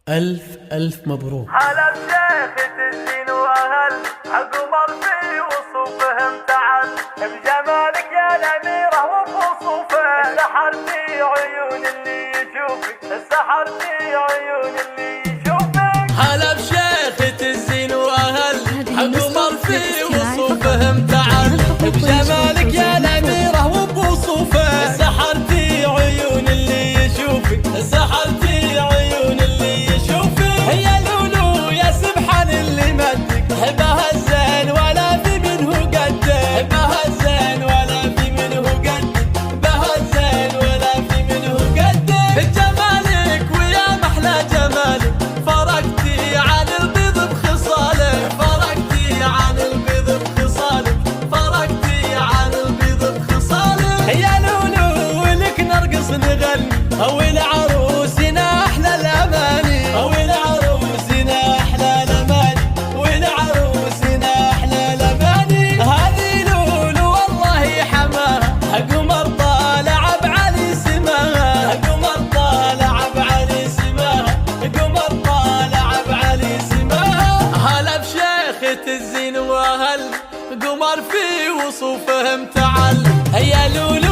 ألف ألف مبروك. على بشيخة الزين وأهل عقمر في وصوفهم تعال بجمالك يا الأميرة وبوصوفه سحر في عيون اللي يشوفك السحر في عيون اللي يشوفك. على بشيخة الزين وأهل عقمر في وصوفهم تعال بجمالك يا الأميرة وبوصوفه سحر في عيون اللي يشوفك سحر في عيون اللي يشوفك. يا لولو يا سبحان اللي مدك بها الزين ولا في منه قدك بها الزين ولا في منه قدك بها الزين ولا في منه قدك. جمالك ويا محلى جمالك فرقتي عن البيض بخصالك فرقتي عن البيض بخصالك فرقتي عن البيض بخصالك. يا لولو ولك نرقص نغني او العروسنا احلى الاماني او العروسنا احلى الاماني والعروسنا احلى الاماني. هذه لولو والله حماها قمر طالع بعلي سماها قمر طالع بعلي سماها قمر طالع بعلي سماها. هلا بشيخة الزين واهل قمر في وصوفهم تعال. يا لولو